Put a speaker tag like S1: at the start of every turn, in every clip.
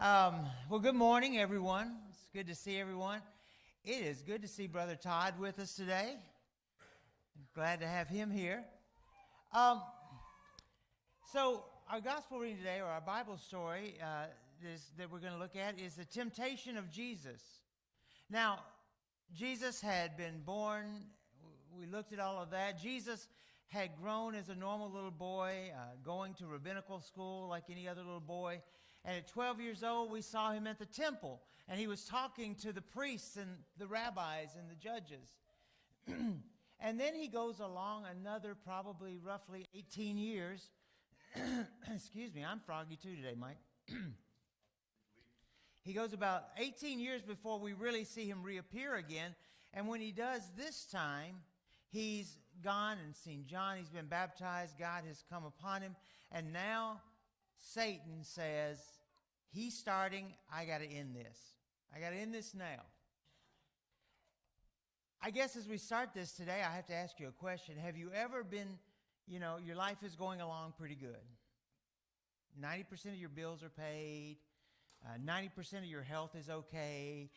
S1: Well, good morning, everyone. It's good to see everyone. It is good to see Brother Todd with us today. Glad to have him here. So our gospel reading today, or our Bible story that we're going to look at, is the temptation of Jesus. Now, Jesus had been born. We looked at all of that. Jesus had grown as a normal little boy, going to rabbinical school like any other little boy. And at 12 years old, we saw him at the temple, and he was talking to the priests and the rabbis and the judges. And then he goes along another probably roughly 18 years. Excuse me, I'm froggy too today, Mike. He goes about 18 years before we really see him reappear again. And when he does this time, he's gone and seen John. He's been baptized. God has come upon him. And now Satan says, he's starting, I got to end this. I got to end this now. I guess as we start this today, I have to ask you a question. Have you ever been, your life is going along pretty good? 90% of your bills are paid. 90% of your health is okay.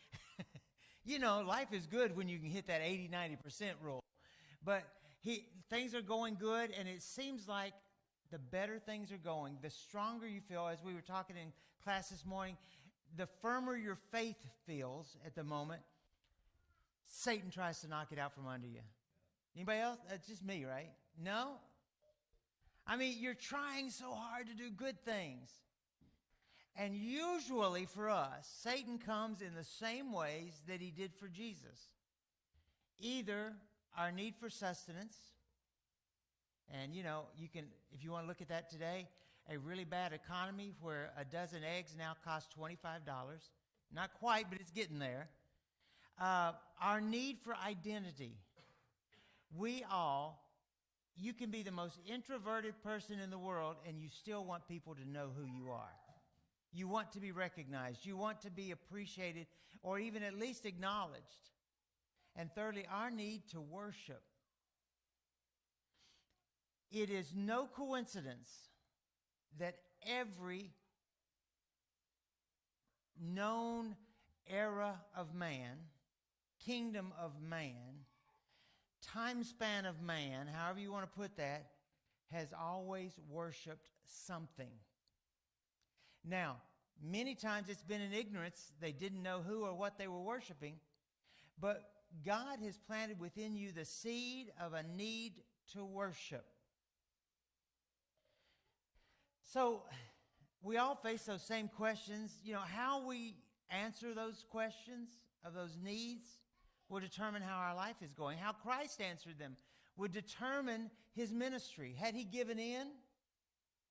S1: Life is good when you can hit that 80-90% rule. But things are going good, and it seems like the better things are going, the stronger you feel. As we were talking in class this morning, the firmer your faith feels at the moment, Satan tries to knock it out from under you. Anybody else? That's just me, right? No? I mean, you're trying so hard to do good things. And usually for us, Satan comes in the same ways that he did for Jesus. Either our need for sustenance, and you can, if you want to look at that today, a really bad economy where a dozen eggs now cost $25. Not quite, but it's getting there. Our need for identity. You can be the most introverted person in the world, and you still want people to know who you are. You want to be recognized. You want to be appreciated, or even at least acknowledged. And thirdly, our need to worship. It is no coincidence that every known era of man, kingdom of man, time span of man, however you want to put that, has always worshiped something. Now, many times it's been in ignorance. They didn't know who or what they were worshiping. But God has planted within you the seed of a need to worship. So we all face those same questions. How we answer those questions of those needs will determine how our life is going. How Christ answered them would determine his ministry. Had he given in?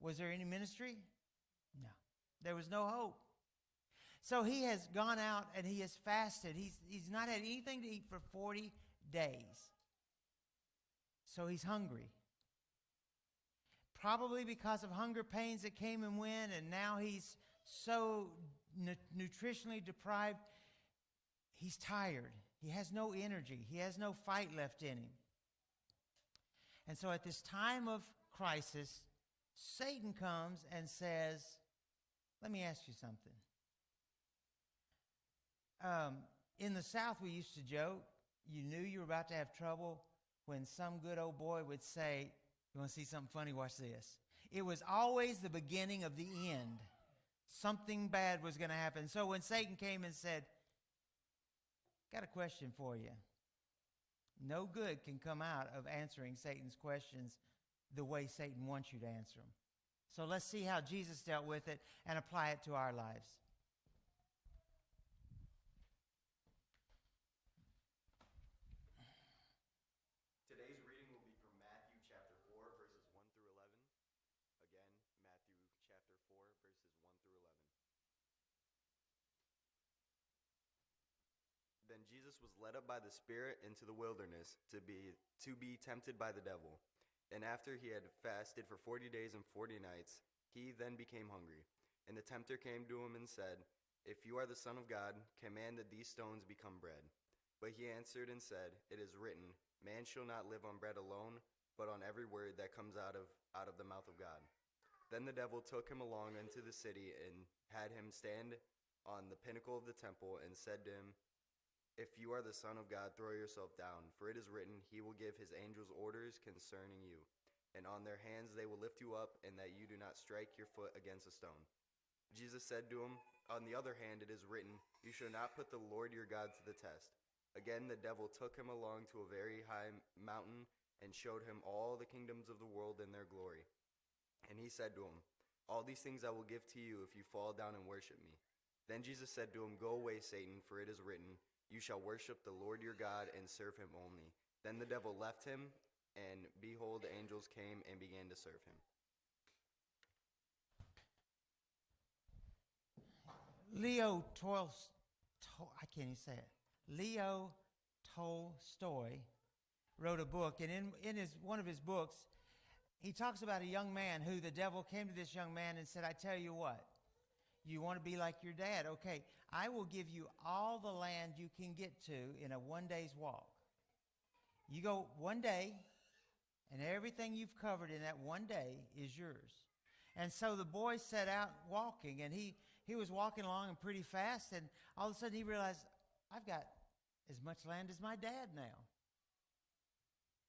S1: Was there any ministry? No. There was no hope. So he has gone out and he has fasted. He's not had anything to eat for 40 days. So he's hungry. Probably because of hunger pains that came and went, and now he's so nutritionally deprived, he's tired. He has no energy. He has no fight left in him. And so at this time of crisis, Satan comes and says, let me ask you something. In the South, we used to joke, you knew you were about to have trouble when some good old boy would say, you want to see something funny? Watch this. It was always the beginning of the end. Something bad was going to happen. So when Satan came and said, got a question for you. No good can come out of answering Satan's questions the way Satan wants you to answer them. So let's see how Jesus dealt with it and apply it to our lives.
S2: Today's reading will be from Matthew chapter 4, verses 1 through 11. Again, Matthew chapter 4, verses 1 through 11. Then Jesus was led up by the Spirit into the wilderness to be tempted by the devil. And after he had fasted for 40 days and 40 nights, he then became hungry. And the tempter came to him and said, If you are the Son of God, command that these stones become bread. But he answered and said, It is written, Man shall not live on bread alone, but on every word that comes out of the mouth of God. Then the devil took him along into the city and had him stand on the pinnacle of the temple and said to him, "If you are the Son of God, throw yourself down, for it is written, He will give His angels orders concerning you, and on their hands they will lift you up, and that you do not strike your foot against a stone." Jesus said to him, "On the other hand, it is written, You shall not put the Lord your God to the test." Again the devil took him along to a very high mountain and showed him all the kingdoms of the world and their glory. And he said to him, "All these things I will give to you if you fall down and worship me." Then Jesus said to him, "Go away, Satan, for it is written, You shall worship the Lord your God and serve him only." Then the devil left him, and behold, angels came and began to serve him.
S1: I can't even say it. Leo Tolstoy wrote a book, and in one of his books, he talks about a young man who the devil came to this young man and said, "I tell you what, you want to be like your dad? Okay, I will give you all the land you can get to in a 1 day's walk. You go 1 day, and everything you've covered in that 1 day is yours." And so the boy set out walking, and he was walking along and pretty fast, and all of a sudden he realized, I've got as much land as my dad now.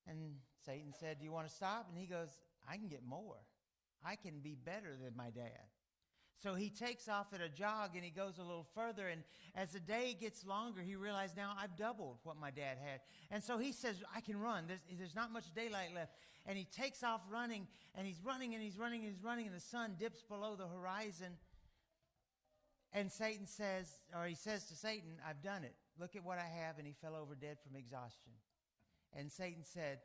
S1: And Satan said, "Do you want to stop?" And he goes, "I can get more. I can be better than my dad." So he takes off at a jog, and he goes a little further, and as the day gets longer, he realized, now I've doubled what my dad had. And so he says, "I can run. There's not much daylight left." And he takes off running, and he's running, and he's running, and he's running, and the sun dips below the horizon. And Satan says, or he says to Satan, "I've done it. Look at what I have." And he fell over dead from exhaustion. And Satan said,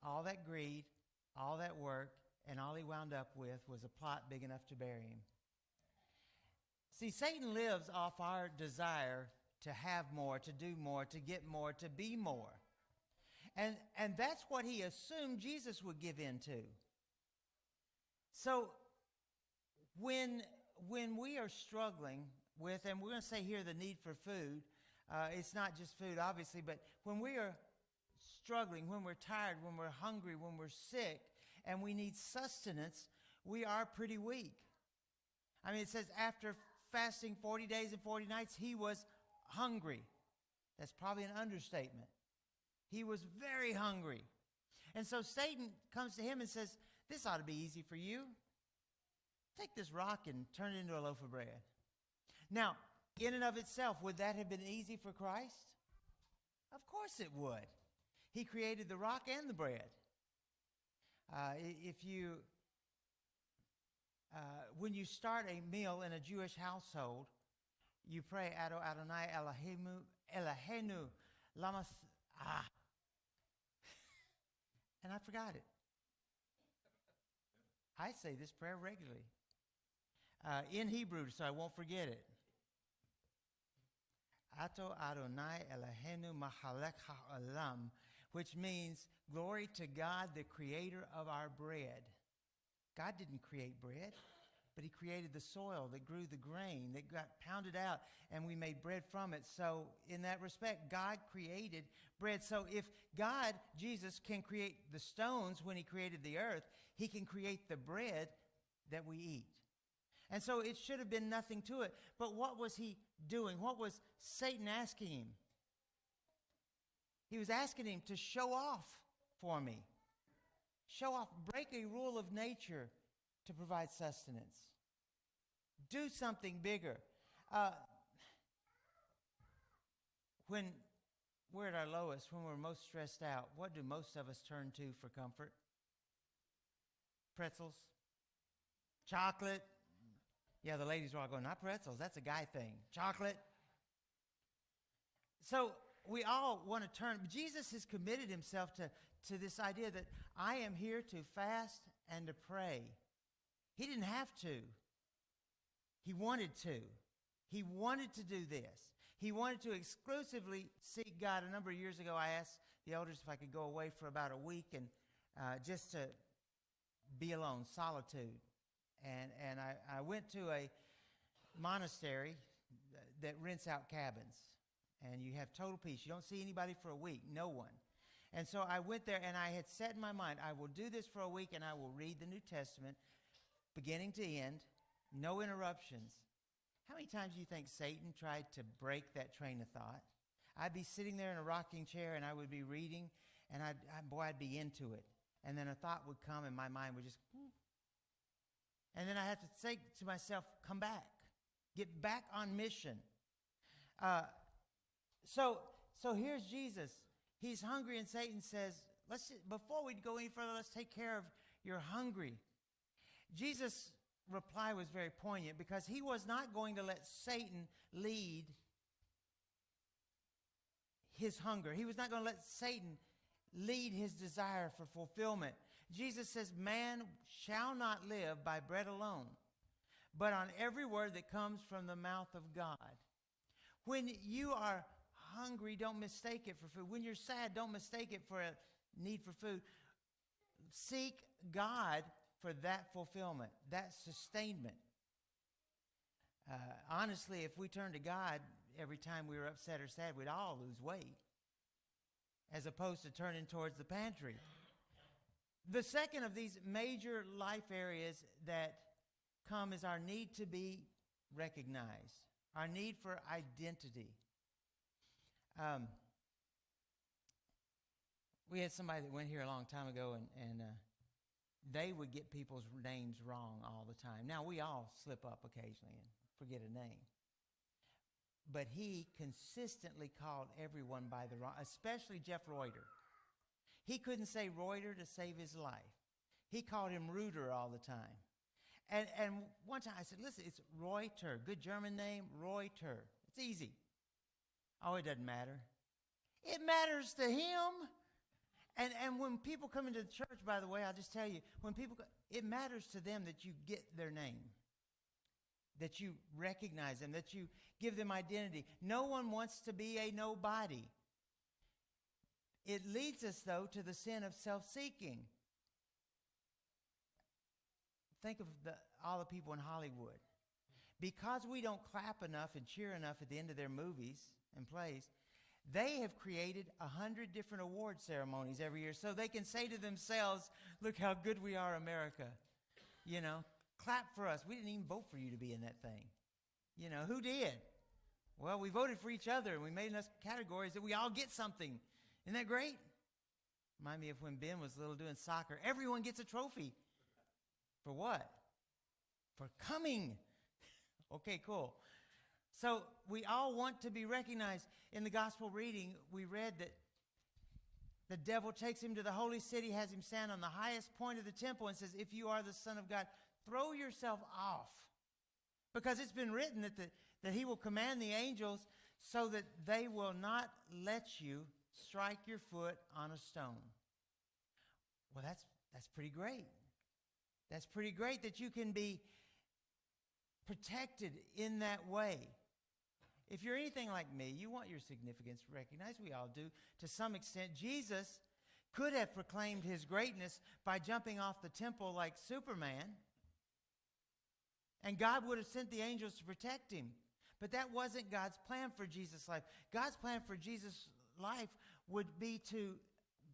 S1: all that greed, all that work, and all he wound up with was a plot big enough to bury him. See, Satan lives off our desire to have more, to do more, to get more, to be more. And that's what he assumed Jesus would give in to. So when we are struggling with, and we're going to say here the need for food, it's not just food, obviously, but when we are struggling, when we're tired, when we're hungry, when we're sick, and we need sustenance, we are pretty weak. I mean, it says after fasting 40 days and 40 nights, he was hungry. That's probably an understatement. He was very hungry. And so Satan comes to him and says, "This ought to be easy for you. Take this rock and turn it into a loaf of bread." Now, in and of itself, would that have been easy for Christ? Of course it would. He created the rock and the bread. When you start a meal in a Jewish household, you pray, Adonai Eloheinu Lama. And I forgot it. I say this prayer regularly in Hebrew, so I won't forget it. Ato Adonai Eloheinu Machalek Ha'olam, which means glory to God, the creator of our bread. God didn't create bread, but he created the soil that grew the grain that got pounded out, and we made bread from it. So in that respect, God created bread. So if God, Jesus, can create the stones when he created the earth, he can create the bread that we eat. And so it should have been nothing to it. But what was he doing? What was Satan asking him? He was asking him to show off for me. Show off, break a rule of nature to provide sustenance. Do something bigger. When we're at our lowest, when we're most stressed out, what do most of us turn to for comfort? Pretzels? Chocolate? Yeah, the ladies are all going, "Not pretzels, that's a guy thing. Chocolate?" So we all want to turn. Jesus has committed himself to this idea that I am here to fast and to pray. He didn't have to. He wanted to. He wanted to do this. He wanted to exclusively seek God. A number of years ago, I asked the elders if I could go away for about a week and just to be alone, solitude. And I went to a monastery that rents out cabins. And you have total peace. You don't see anybody for a week, no one. And so I went there, and I had set in my mind, I will do this for a week, and I will read the New Testament beginning to end, no interruptions. How many times do you think Satan tried to break that train of thought? I'd be sitting there in a rocking chair and I would be reading, and I'd be into it. And then a thought would come and my mind would just, and then I have to say to myself, come back. Get back on mission. So here's Jesus. He's hungry, and Satan says, before we go any further, let's take care of you're hungry. Jesus' reply was very poignant because he was not going to let Satan lead his hunger. He was not going to let Satan lead his desire for fulfillment. Jesus says, man shall not live by bread alone, but on every word that comes from the mouth of God. When you are hungry, don't mistake it for food. When you're sad, don't mistake it for a need for food. Seek God for that fulfillment, that sustainment. Honestly, if we turn to God every time we were upset or sad, we'd all lose weight, as opposed to turning towards the pantry. The second of these major life areas that come is our need to be recognized, our need for identity. We had somebody that went here a long time ago, and they would get people's names wrong all the time. Now, we all slip up occasionally and forget a name. But he consistently called everyone by the wrong, especially Jeff Reuter. He couldn't say Reuter to save his life. He called him Reuter all the time. And one time I said, listen, it's Reuter. Good German name, Reuter. It's easy. Oh, it doesn't matter. It matters to him. And when people come into the church, by the way, I'll just tell you, it matters to them that you get their name, that you recognize them, that you give them identity. No one wants to be a nobody. It leads us, though, to the sin of self-seeking. Think of all the people in Hollywood. Because we don't clap enough and cheer enough at the end of their movies and plays, they have created 100 different award ceremonies every year so they can say to themselves, look how good we are, America. You know, clap for us. We didn't even vote for you to be in that thing. You know, who did? Well, we voted for each other, and we made enough categories that we all get something. Isn't that great? Remind me of when Ben was little doing soccer. Everyone gets a trophy. For what? For coming. Okay, cool. So we all want to be recognized. In the gospel reading, we read that the devil takes him to the holy city, has him stand on the highest point of the temple, and says, if you are the Son of God, throw yourself off. Because it's been written that he will command the angels so that they will not let you strike your foot on a stone. Well, that's pretty great. That's pretty great that you can be protected in that way. If you're anything like me, you want your significance recognized. We all do to some extent. Jesus could have proclaimed his greatness by jumping off the temple like Superman, and God would have sent the angels to protect him. But that wasn't God's plan for Jesus' life. God's plan for Jesus' life would be to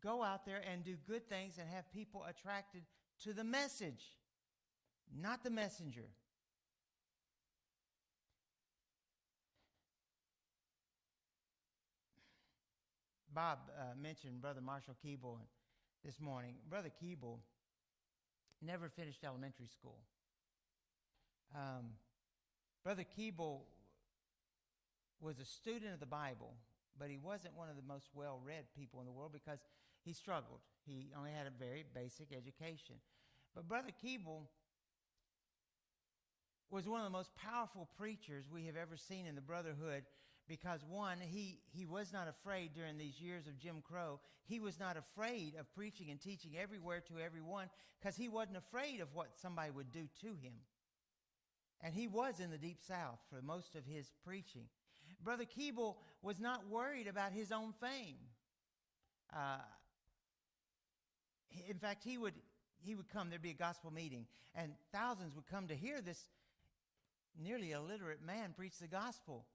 S1: go out there and do good things and have people attracted to the message, not the messenger. Bob mentioned Brother Marshall Keeble this morning. Brother Keeble never finished elementary school. Brother Keeble was a student of the Bible, but he wasn't one of the most well-read people in the world because he struggled. He only had a very basic education. But Brother Keeble was one of the most powerful preachers we have ever seen in the brotherhood because, one, he was not afraid during these years of Jim Crow. He was not afraid of preaching and teaching everywhere to everyone because he wasn't afraid of what somebody would do to him. And he was in the Deep South for most of his preaching. Brother Keeble was not worried about his own fame. In fact, he would come, there'd be a gospel meeting, and thousands would come to hear this nearly illiterate man preach the gospel.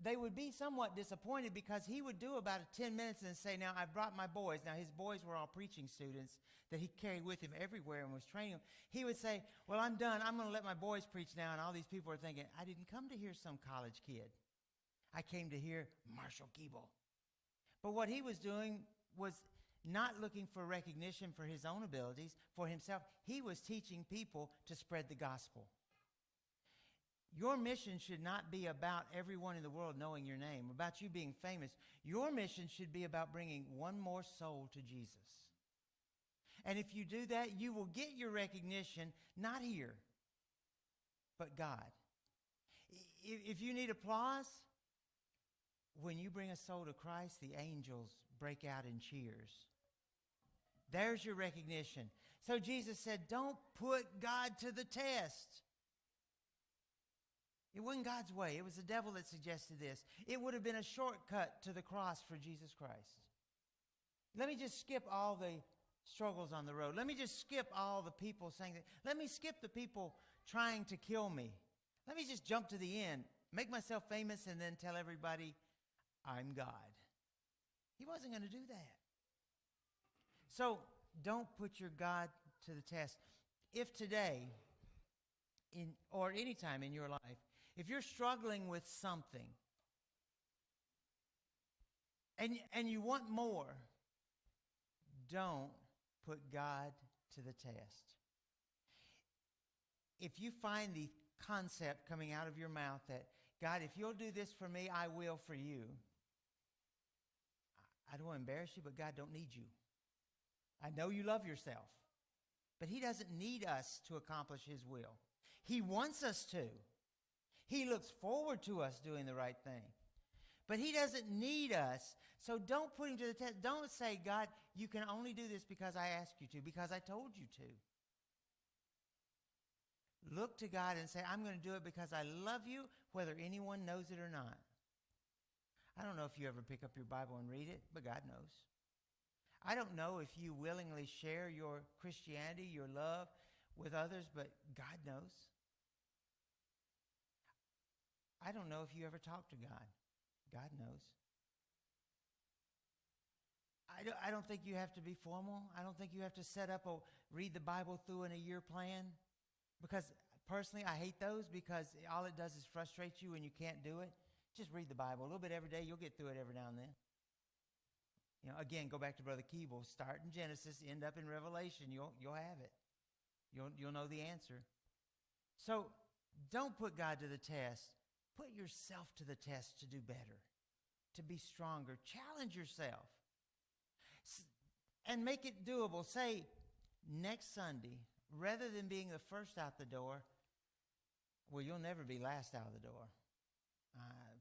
S1: they would be somewhat disappointed because he would do about 10 minutes and say, now, I've brought my boys. Now, his boys were all preaching students that he carried with him everywhere and was training them. He would say, well, I'm done. I'm going to let my boys preach now. And all these people are thinking, I didn't come to hear some college kid. I came to hear Marshall Keeble. But what he was doing was not looking for recognition for his own abilities, for himself. He was teaching people to spread the gospel. Your mission should not be about everyone in the world knowing your name, about you being famous. Your mission should be about bringing one more soul to Jesus. And if you do that, you will get your recognition, not here, but God. If you need applause, when you bring a soul to Christ, the angels break out in cheers. There's your recognition. So Jesus said, don't put God to the test. It wasn't God's way. It was the devil that suggested this. It would have been a shortcut to the cross for Jesus Christ. Let me just skip all the struggles on the road. Let me just skip all the people saying that. Let me skip the people trying to kill me. Let me just jump to the end, make myself famous, and then tell everybody I'm God. He wasn't going to do that. So don't put your God to the test. If today, or any time in your life, if you're struggling with something and you want more, don't put God to the test. If you find the concept coming out of your mouth that, God, if you'll do this for me, I will for you. I don't want to embarrass you, but God don't need you. I know you love yourself, but he doesn't need us to accomplish his will. He wants us to. He looks forward to us doing the right thing. But he doesn't need us, so don't put him to the test. Don't say, God, you can only do this because I asked you to, because I told you to. Look to God and say, I'm going to do it because I love you, whether anyone knows it or not. I don't know if you ever pick up your Bible and read it, but God knows. I don't know if you willingly share your Christianity, your love with others, but God knows. I don't know if you ever talk to God. God knows. I don't think you have to be formal. I don't think you have to set up a read the Bible through in a year plan. Because personally, I hate those because all it does is frustrate you and you can't do it. Just read the Bible a little bit every day. You'll get through it every now and then. You know, again, go back to Brother Keeble. Start in Genesis, end up in Revelation. You'll have it. You'll know the answer. So don't put God to the test. Put yourself to the test to do better, to be stronger. Challenge yourself. And make it doable. Say, next Sunday, rather than being the first out the door, well, you'll never be last out of the door.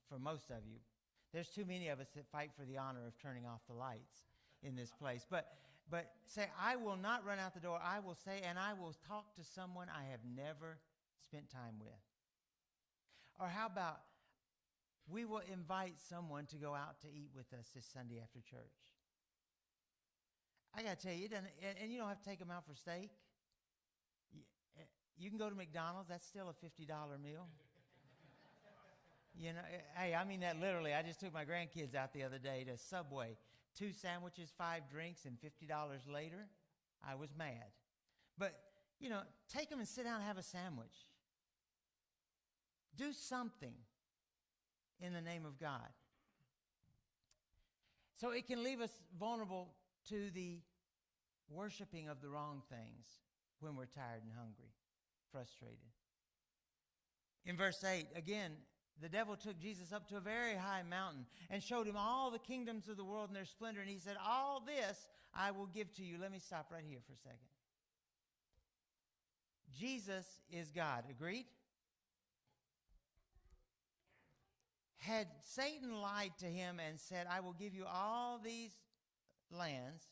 S1: For most of you. There's too many of us that fight for the honor of turning off the lights in this place. But say, I will not run out the door. I will say, and I will talk to someone I have never spent time with. Or how about we will invite someone to go out to eat with us this Sunday after church. I got to tell you, and you don't have to take them out for steak. You can go to McDonald's. That's still a $50 meal. You know, hey, I mean that literally. I just took my grandkids out the other day to Subway. 2 sandwiches, 5 drinks, and $50 later, I was mad. But, you know, take them and sit down and have a sandwich. Do something in the name of God. So it can leave us vulnerable to the worshiping of the wrong things when we're tired and hungry, frustrated. In verse 8, again, the devil took Jesus up to a very high mountain and showed him all the kingdoms of the world and their splendor. And he said, all this I will give to you. Let me stop right here for a second. Jesus is God. Agreed? Had Satan lied to him and said, I will give you all these lands,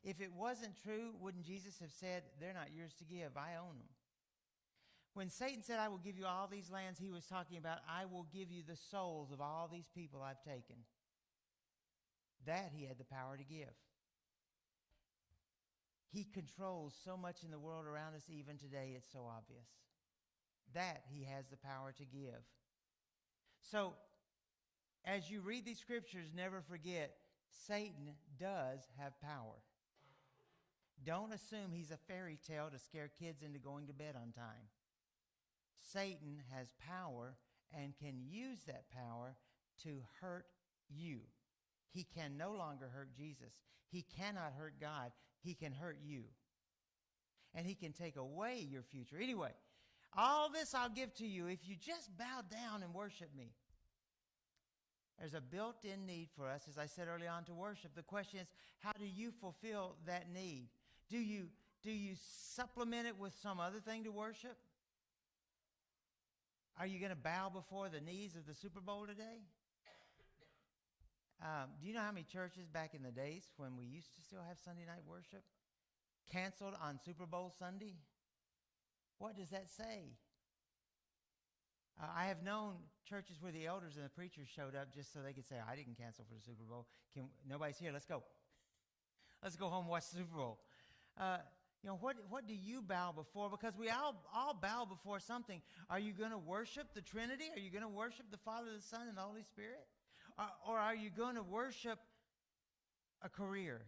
S1: if it wasn't true, wouldn't Jesus have said, they're not yours to give, I own them? When Satan said, I will give you all these lands, he was talking about, I will give you the souls of all these people I've taken. That he had the power to give. He controls so much in the world around us even today, it's so obvious. That he has the power to give. So as you read these scriptures, never forget, Satan does have power. Don't assume he's a fairy tale to scare kids into going to bed on time. Satan has power and can use that power to hurt you. He can no longer hurt Jesus. He cannot hurt God. He can hurt you. And he can take away your future. Anyway, all this I'll give to you if you just bow down and worship me. There's a built-in need for us, as I said early on, to worship. The question is, how do you fulfill that need? Do you supplement it with some other thing to worship? Are you going to bow before the knees of the Super Bowl today? Do you know how many churches back in the days when we used to still have Sunday night worship canceled on Super Bowl Sunday? What does that say? I have known churches where the elders and the preachers showed up just so they could say, I didn't cancel for the Super Bowl. Nobody's here. Let's go. Let's go home and watch the Super Bowl. What do you bow before? Because we all bow before something. Are you going to worship the Trinity? Are you going to worship the Father, the Son, and the Holy Spirit? Or are you going to worship a career?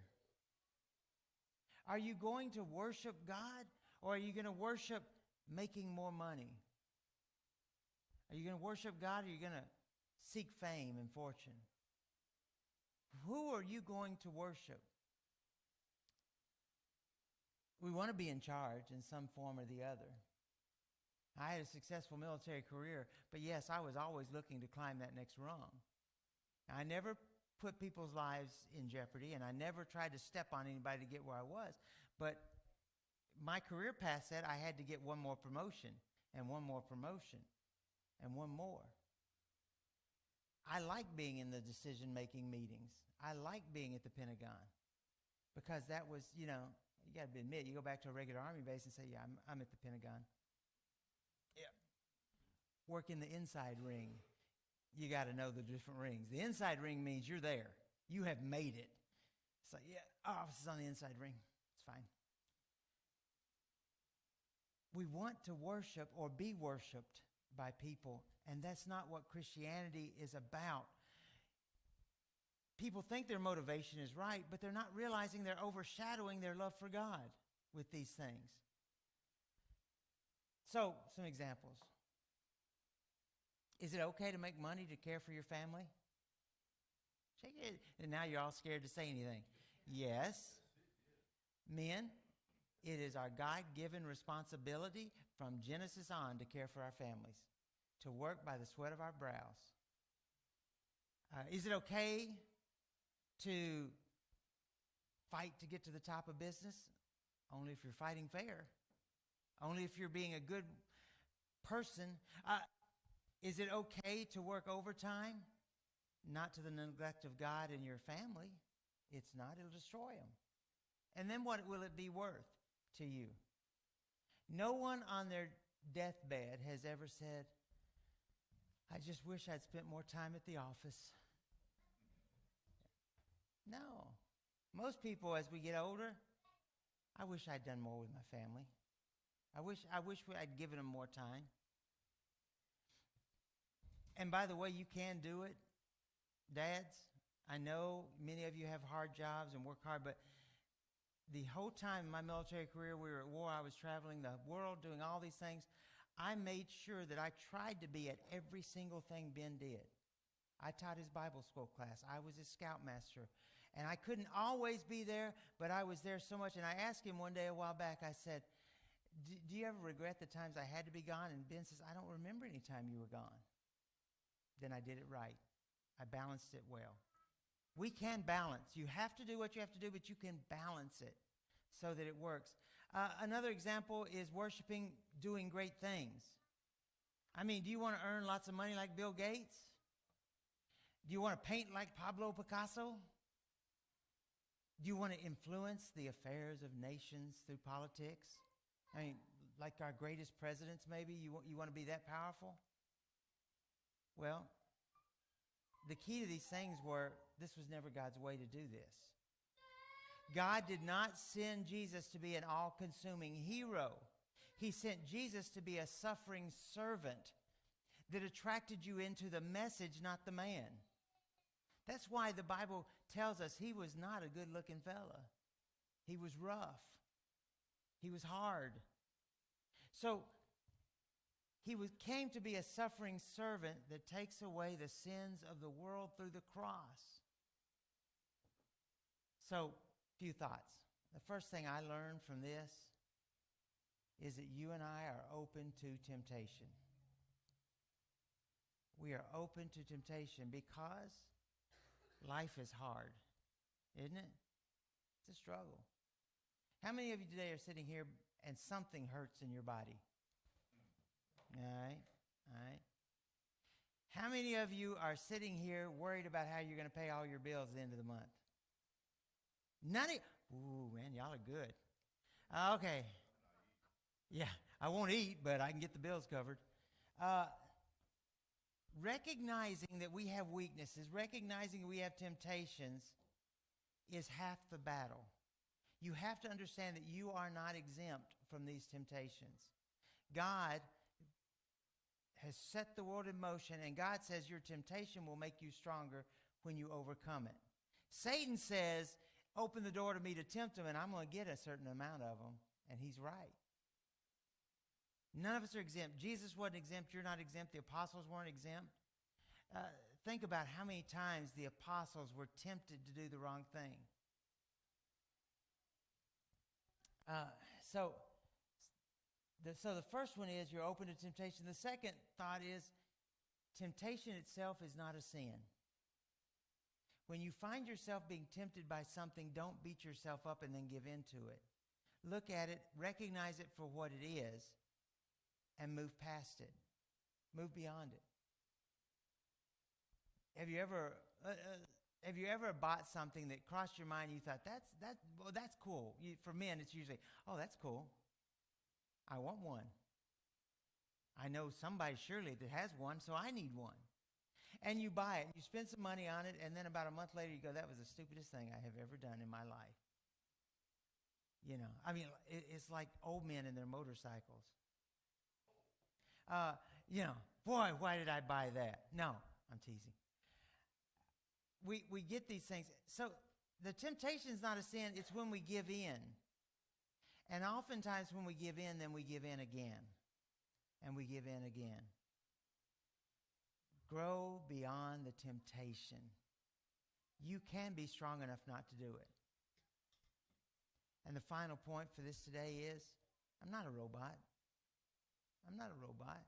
S1: Are you going to worship God? Or are you going to worship making more money? Are you going to worship God, or are you going to seek fame and fortune? Who are you going to worship? We want to be in charge in some form or the other. I had a successful military career, but yes, I was always looking to climb that next rung. I never put people's lives in jeopardy, and I never tried to step on anybody to get where I was. But my career path said I had to get one more promotion, and one more promotion, and one more. I like being in the decision-making meetings. I like being at the Pentagon because that was, you got to admit, you go back to a regular Army base and say, yeah, I'm at the Pentagon. Yeah. Work in the inside ring. You got to know the different rings. The inside ring means you're there. You have made it. It's like, yeah, our office is on the inside ring. It's fine. We want to worship or be worshiped by people, and that's not what Christianity is about. People think their motivation is right, but they're not realizing they're overshadowing their love for God with these things. So, some examples. Is it okay to make money to care for your family? Shake it. And now you're all scared to say anything. Yes. Men, it is our God-given responsibility from Genesis on to care for our families, to work by the sweat of our brows. Is it okay to fight to get to the top of business? Only if you're fighting fair. Only if you're being a good person. Is it okay to work overtime? Not to the neglect of God and your family. It's not. It'll destroy them. And then what will it be worth to you? No one on their deathbed has ever said, I just wish I'd spent more time at the office. No. Most people, as we get older, I wish I'd done more with my family. I wish I'd given them more time. And by the way, you can do it. Dads, I know many of you have hard jobs and work hard, but the whole time in my military career, we were at war, I was traveling the world doing all these things. I made sure that I tried to be at every single thing Ben did. I taught his Bible school class. I was his scoutmaster. And I couldn't always be there, but I was there so much. And I asked him one day a while back, I said, do you ever regret the times I had to be gone? And Ben says, I don't remember any time you were gone. Then I did it right. I balanced it well. We can balance. You have to do what you have to do, but you can balance it so that it works. Another example is worshiping doing great things. I mean, do you want to earn lots of money like Bill Gates? Do you want to paint like Pablo Picasso? Do you want to influence the affairs of nations through politics? I mean, like our greatest presidents maybe? You want to be that powerful? Well, the key to these things were, this was never God's way to do this. God did not send Jesus to be an all-consuming hero. He sent Jesus to be a suffering servant that attracted you into the message, not the man. That's why the Bible tells us he was not a good-looking fella. He was rough. He was hard. So came to be a suffering servant that takes away the sins of the world through the cross. So, few thoughts. The first thing I learned from this is that you and I are open to temptation. We are open to temptation because life is hard, isn't it? It's a struggle. How many of you today are sitting here and something hurts in your body? All right. How many of you are sitting here worried about how you're going to pay all your bills at the end of the month? None of you. Ooh, man, y'all are good. Okay. Yeah, I won't eat, but I can get the bills covered. Recognizing that we have weaknesses, recognizing we have temptations is half the battle. You have to understand that you are not exempt from these temptations. God has set the world in motion, and God says your temptation will make you stronger when you overcome it. Satan says, open the door to me to tempt him, and I'm going to get a certain amount of them, and he's right. None of us are exempt. Jesus wasn't exempt. You're not exempt. The apostles weren't exempt. Think about how many times the apostles were tempted to do the wrong thing. So the first one is you're open to temptation. The second thought is temptation itself is not a sin. When you find yourself being tempted by something, don't beat yourself up and then give in to it. Look at it, recognize it for what it is, and move past it. Move beyond it. Have you ever bought something that crossed your mind and you thought, that's cool? For men, it's usually, oh, that's cool. I want one. I know somebody surely that has one, so I need one. And you buy it, and you spend some money on it, and then about a month later you go, that was the stupidest thing I have ever done in my life. You know, I mean, it's like old men in their motorcycles. Boy, why did I buy that? No, I'm teasing. We get these things. So the temptation is not a sin, it's when we give in. And oftentimes when we give in, then we give in again. And we give in again. Grow beyond the temptation. You can be strong enough not to do it. And the final point for this today is, I'm not a robot. I'm not a robot.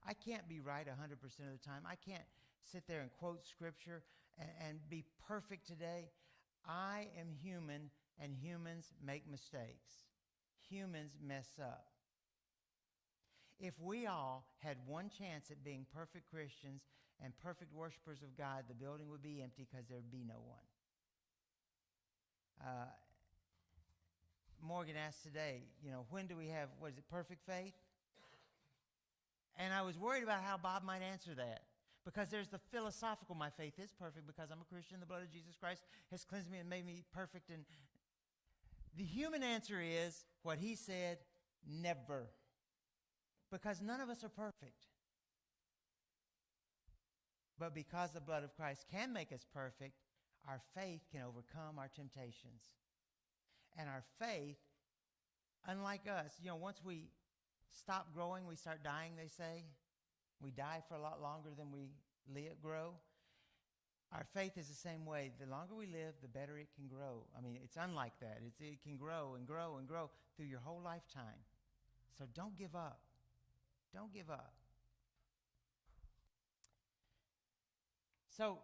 S1: I can't be right 100% of the time. I can't sit there and quote scripture and be perfect today. I am human, and humans make mistakes. Humans mess up. If we all had one chance at being perfect Christians and perfect worshipers of God, the building would be empty because there would be no one. Morgan asked today, when do we have, perfect faith? And I was worried about how Bob might answer that. Because there's the philosophical, my faith is perfect because I'm a Christian, the blood of Jesus Christ has cleansed me and made me perfect. And the human answer is what he said, never. Because none of us are perfect. But because the blood of Christ can make us perfect, our faith can overcome our temptations. And our faith, unlike us, once we stop growing, we start dying, they say. We die for a lot longer than we grow. Our faith is the same way. The longer we live, the better it can grow. I mean, it's unlike that. It can grow and grow and grow through your whole lifetime. So don't give up. Don't give up. So,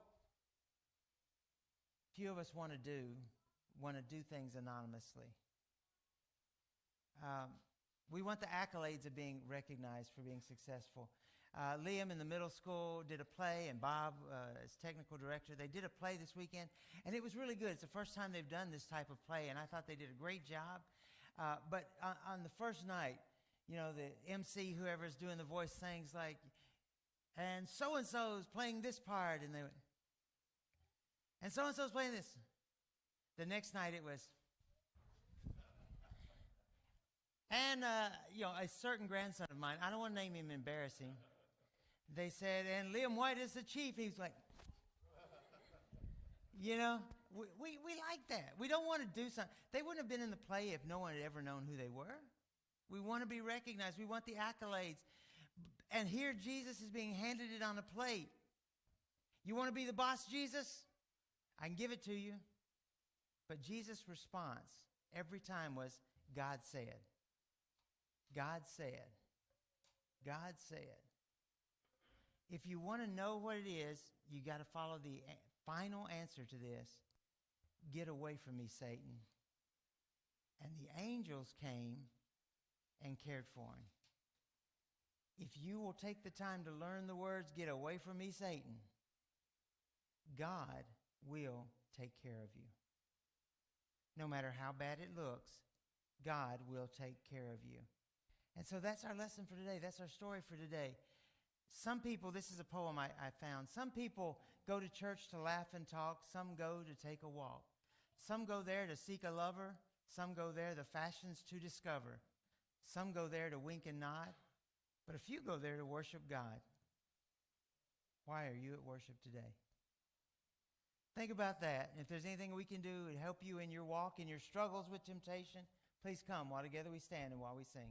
S1: few of us want to do things anonymously. We want the accolades of being recognized for being successful. Liam in the middle school did a play, and Bob, as technical director, they did a play this weekend, and it was really good. It's the first time they've done this type of play, and I thought they did a great job. But on the first night, the MC, whoever's doing the voice, sings like, and so-and-so's playing this part, and they went, and so-and-so's playing this. The next night it was, and, a certain grandson of mine, I don't want to name him embarrassing. They said, and Liam White is the chief. He was like, You know, we like that. We don't want to do something. They wouldn't have been in the play if no one had ever known who they were. We want to be recognized. We want the accolades. And here Jesus is being handed it on a plate. You want to be the boss, Jesus? I can give it to you. But Jesus' response every time was, God said. God said. God said. If you want to know what it is, you got to follow the final answer to this. Get away from me, Satan. And the angels came and cared for him. If you will take the time to learn the words, get away from me, Satan, God will take care of you. No matter how bad it looks, God will take care of you. And so that's our lesson for today. That's our story for today. Some people, this is a poem I found. Some people go to church to laugh and talk. Some go to take a walk. Some go there to seek a lover. Some go there the fashions to discover. Some go there to wink and nod. But a few go there to worship God. Why are you at worship today? Think about that. If there's anything we can do to help you in your walk, in your struggles with temptation, please come while together we stand and while we sing.